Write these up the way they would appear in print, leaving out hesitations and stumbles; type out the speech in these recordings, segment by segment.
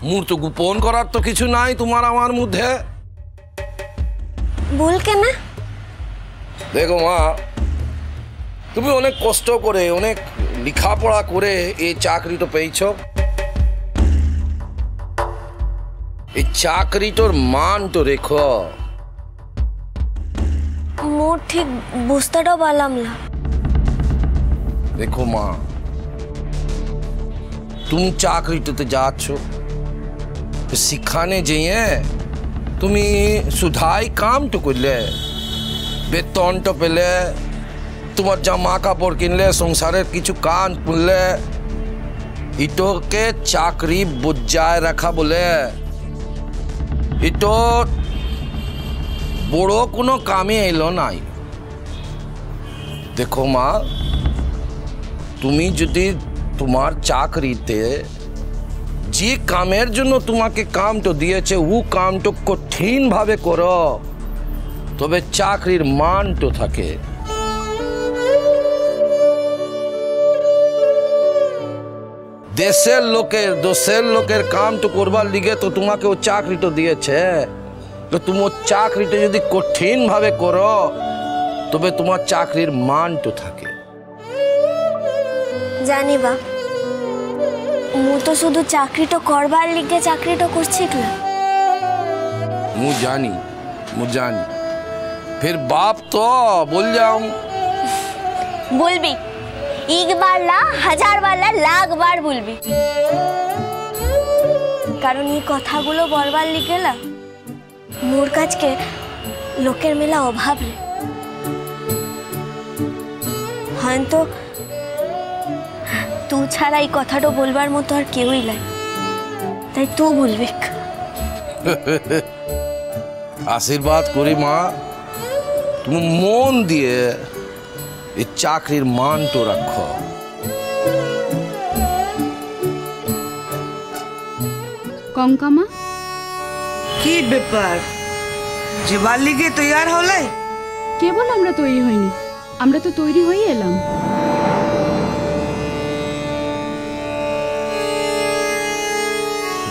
মোর তো গোপন করার তো কিছু নাই তোমার আমার মধ্যে। বল কেন? দেখো মা, তুমি অনেক কষ্ট করে অনেক লেখাপড়া করে এই চাকরিটা পেয়েছ। এই চাকরিটার মান তো রেখো। মোর ঠিক বুঝতেটাও পারলাম না। দেখো মা, তুমি চাকরিটাতে যাচ্ছ, সেখানে যেয়ে তুমি শুধাই কামটা করলে, বেতনটা পেলে, তোমার জামা কাপড় কিনলে, সংসারের কিছু কান করলে, এটাকে চাকরি বজায় রাখা বলে। এটা বড় কোনো কামে এলো নাই। দেখো মা, তুমি যদি তোমার চাকরিতে যে কামের জন্য তোমাকে কামটা দিয়েছে ও কামটা কঠিন ভাবে করো, তবে চাকরির মান তো থাকে। দেশের লোকের কামটা করবার লিগে তো তোমাকে ও চাকরিটা দিয়েছে। তো তুমি চাকরিটা যদি কঠিন ভাবে করো, তবে তোমার চাকরির মান তো থাকে। জানি বা, মু তো শুধু চাকরিটা করবার লিগে চাকরিটা করছি না। মু জানি। फिर बाप तो बोल जाऊं। বলবি, एक बार ला, 1000 বার লা, লাখ বার বলবি। কারণ এই কথাগুলো বলবার লিগে না মোর কাছকে লোকের মেলা অভাব রে। হয়তো তুই ছাড়া এই কথাটা বলবার মতো আর কেউই নাই, তাই তুই বলবি। আশীর্বাদ করি মা, তুমি মন দিয়ে এই চাকরির মানটা রাখো। কঙ্কামা, কি ব্যাপার, যাবার লিগে তৈয়ার হলে? কেবল আমরা তৈরি হইনি, আমরা তো তৈরি হয়ে এলাম।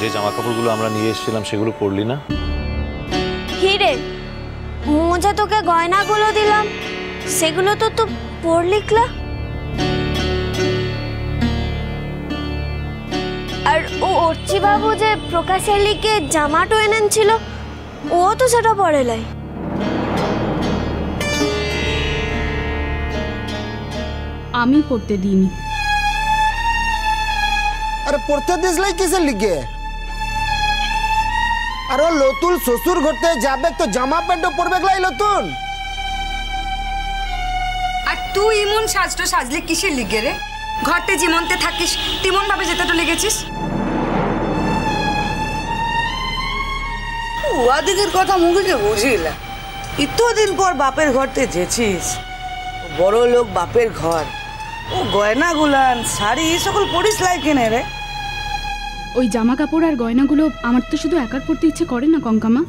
যে জামা কাপড়গুলো আমরা নিয়ে এসেছিলাম সেগুলো পরলি না? হিরে, মোজা তোকে গয়নাগুলো দিলাম, সেগুলো তো তুই পরলিকলা। আর ও অর্চি বাবু যে প্রকাশের লিগে জামাটো এনেছিল, ও তো সেটা পরে লাই। আমি পড়তে দিইনি। আরে পড়তে দিসলাই কিসের লিগে? আর ও লতুল শ্বশুর ঘরতে যাবে তো জামা প্যান্টও পরবে গলাই লতুন। আর তুই ইমন সাজটো সাজলে কিসের লিগে রে? ঘরতে যেমনতে থাকিস তেমন ভাবে যেতে তো লেগেছিস। ওয়াদিকের কথা মুখে বুঝিলা, এতদিন পর বাপের ঘরতে যেছিস, বড় লোক বাপের ঘর, ও গয়না গুলান শাড়ি সকল পরিস লাই কেনে রে? ওই জামা কাপড় আর গয়নাগুলো আমার তো শুধু একার পড়তে ইচ্ছে করে না কঙ্কামা,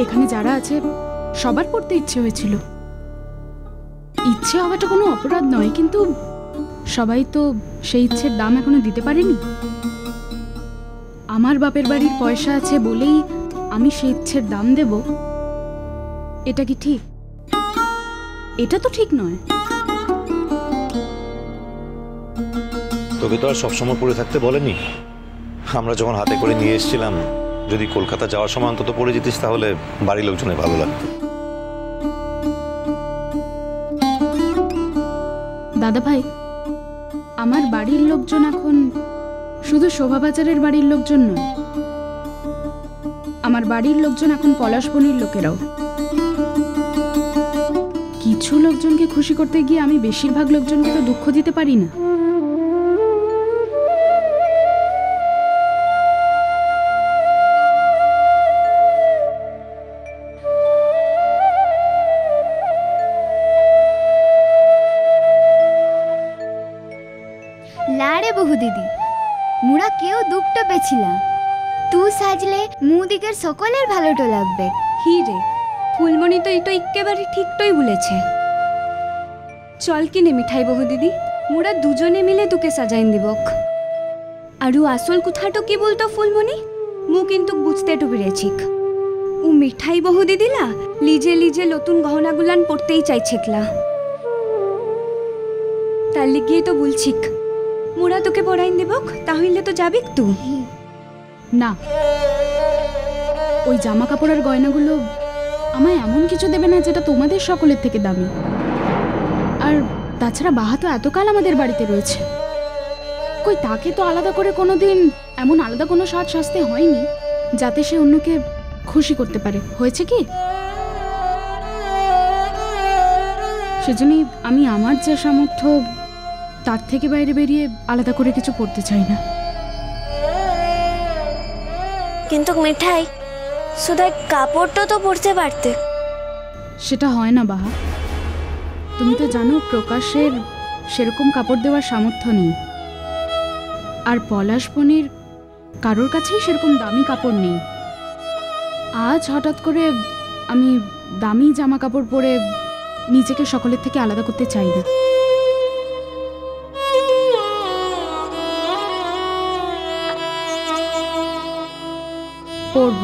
এখানে যারা আছে সবার পড়তে ইচ্ছে হয়েছিল। ইচ্ছে হওয়াটা কোনো অপরাধ নয়, কিন্তু সবাই তো সেই ইচ্ছের দাম এখনো দিতে পারেনি। আমার বাপের বাড়ির পয়সা আছে বলেই আমি সেই ইচ্ছের দাম দেব, এটা কি ঠিক? এটা তো ঠিক নয়। তোকে তো আর সবসময় পরে থাকতে বলেনি। আমরা যখন হাতে করে নিয়ে এসেছিলাম, যদি কলকাতা যাওয়ার সময় অন্তত পরে যেতিস তাহলে বাড়ির লোকজনের ভালো লাগতো। দাদা ভাই, আমার বাড়ির লোকজন এখন শুধু শোভাবাজারের বাড়ির লোকজন নয়, আমার বাড়ির লোকজন এখন পলাশবনির লোকেরাও। কিছু লোকজনকে খুশি করতে গিয়ে আমি বেশিরভাগ লোকজনকে তো দুঃখ দিতে পারি না। লারে বহু দিদি, মুরা কেউ দুঃখটা পেছিলা, তুই সাজলে মুদিকের সকলের ভালোটো লাগবে। হিরে, ফুলমণি তো এটা একেবারে ঠিকটাই বলেছে। চল কিনে মিঠাই বহু দিদি, মুরা দুজনে মিলে তোকে সাজাইন দিবক। আৰু আসল কথাটো কি বলতো ফুলমণি মু কিন্তু বুঝতেটো পেরেছিক ও মিঠাই বহু দি দিলা লিজে লিজে নতুন গহনাগুলান পড়তেই চাইছেকলা তার লিগেই তো বলছিক মোরা তোকে পড়াইন দেবক তাহলে তো যাবিক তুই না, ওই জামা কাপড় আর গয়নাগুলো আমায় এমন কিছু দেবে না যেটা তোমাদের সকলের থেকে দামি। আর তাছাড়া বাহা তো এতকাল আমাদের বাড়িতে রয়েছে, কই তাকে তো আলাদা করে কোনোদিন এমন আলাদা কোনো সাজ সাজতে হয়নি যাতে সে অন্যকে খুশি করতে পারে। হয়েছে কি? সেজন্যই আমি আমার যা সামর্থ্য তার থেকে বাইরে বেরিয়ে আলাদা করে কিছু পড়তে চাই না। কিন্তু মিঠাই শুধু কাপড়টা তো পরতে পারতে। সেটা হয় না বাহা, তুমি তো জানো প্রকাশের সেরকম কাপড় দেওয়ার সামর্থ্য নেই, আর পলাশ বনের কারোর কাছেই সেরকম দামি কাপড় নেই। আজ হঠাৎ করে আমি দামি জামা কাপড় পরে নিজেকে সকলের থেকে আলাদা করতে চাই না। পরব,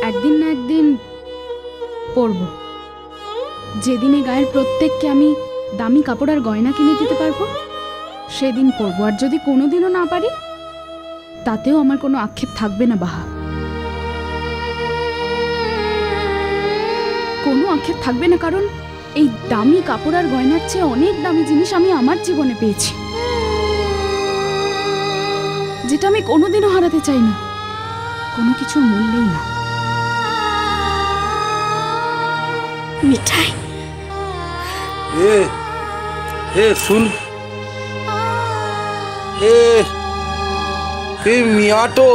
একদিন না একদিন পরব, যেদিনে গায়ের প্রত্যেককে আমি দামি কাপড় আর গয়না কিনে দিতে পারবো সেদিন পরব। আর যদি কোনোদিনও না পারি তাতেও আমার কোনো আক্ষেপ থাকবে না বাহা, কোনো আক্ষেপ থাকবে না, কারণ এই দামি কাপড় আর গয়নার চেয়ে অনেক দামি জিনিস আমি আমার জীবনে পেয়েছি, যেটা আমি কোনোদিনও হারাতে চাই না, কোনো কিছুর মূল্যেই না। মিঠাই শুন, মিয়াটো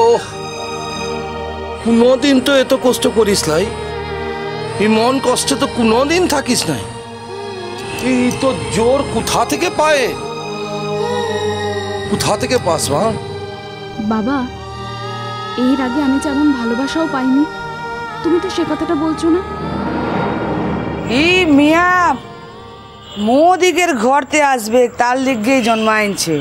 কোনোদিন তো এত কষ্ট করিস নাই, এই মন কষ্টে তো কোনোদিন থাকিস নাই, এই তো জোর কোথা থেকে পায়, কোথা থেকে পাস মা? বাবা, এর আগে আমি যেমন ভালোবাসাও পাইনি, তুমি তো সে কথাটা বলছো না। এই মিয়া মোদিকের ঘরতে আসবে তার লিগেই জন্মাইছে,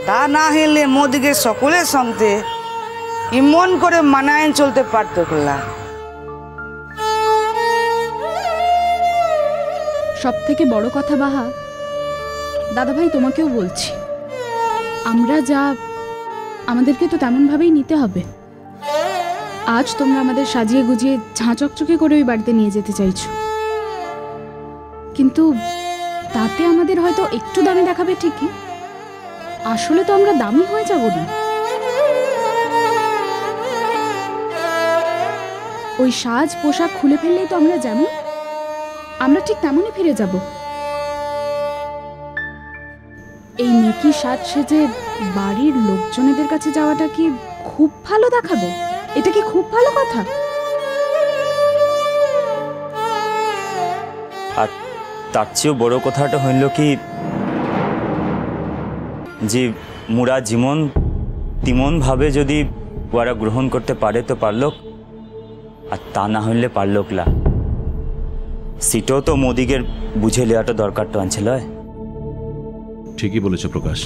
তা না হলে মোদিকে সকলের সঙ্গে ইমন করে মানায় চলতে পারতো না। সব থেকে বড় কথা বাহা, দাদাভাই তোমাকেও বলছি, আমরা যা আমাদেরকে তো তেমনভাবেই নিতে হবে। আজ তোমরা আমাদের সাজিয়ে গুজিয়ে ঝাঁ চকচকে করে ওই বাড়িতে নিয়ে যেতে চাইছো, কিন্তু তাতে আমাদের হয়তো একটু দামি দেখাবে ঠিকই, আসলে তো আমরা দামি হয়ে যাব না। ওই সাজ পোশাক খুলে ফেললেই তো আমরা যেমন, আমরা ঠিক তেমনই ফিরে যাব। এই মেকি সাজ সেজে বাড়ির লোকজনেদের কাছে যাওয়াটা কি খুব ভালো দেখাবে? এটা কি খুব ভালো কথা? আর তার চেয়েও বড় কথাটা হইল কি যে মুরা যেমন তেমন ভাবে যদি ওরা গ্রহণ করতে পারে তো পারলক, আর তা না হইলে পারলক না, সেটাও তো মোদিগের বুঝে নেওয়াটা দরকার তো আনছিল। ঠিকই বলেছ প্রকাশ,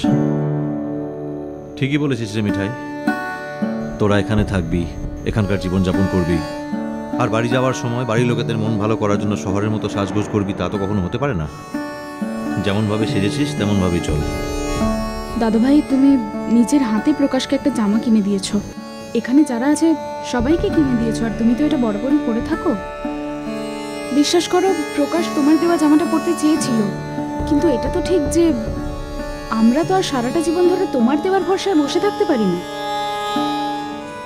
ঠিকই বলেছিস রে মিঠাই। তোরা এখানে থাকবি, এখানকার জীবনযাপন করবি, আর বাড়ি যাওয়ার সময় বাড়ির লোকেদের মন ভালো করার জন্য শহরের মতো সাজগোজ করবি, তা তো কখনো হতে পারে না। যেমনভাবে সেজেছিস তেমনভাবেই চল। দাদাভাই, তুমি নিজের হাতে প্রকাশকে একটা জামা কিনে দিয়েছো, এখানে যারা আছে সবাইকে কিনে দিয়েছো, আর তুমি তো এটা বরাবরই পরে থাকো। বিশ্বাস করো, প্রকাশ তোমার দেওয়া জামাটা পরতে চেয়েছিল, কিন্তু এটা তো ঠিক যে আমরা তো আর সারাটা জীবন ধরে তোমার দেওয়ার ভরসায় বসে থাকতে পারি না।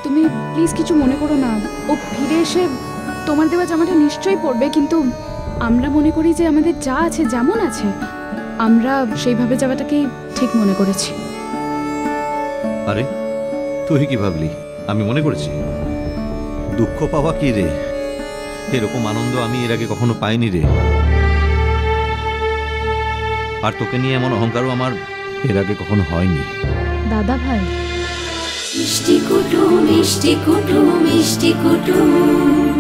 তুমি প্লিজ কিছু মনে করো না, ও ফিরে এসে তোমার দেওয়া জামাটা নিশ্চয়ই পরবে, কিন্তু আমরা মনে করি যে আমাদের যা আছে যেমন আছে আমরা সেইভাবে যাওয়াটাকেই ঠিক মনে করেছি। আরে তুই কি ভাবলি আমি মনে করেছি? দুঃখ পাওয়া কি রে, এরকম আনন্দ আমি এর আগে কখনো পাইনি রে। আর তোকে নিয়ে এমন অহংকারও আমার এর আগে কখনো হয়নি। দাদা ভাই, মিষ্টি কুটুম মিষ্টি কুটুম মিষ্টি কুটুম।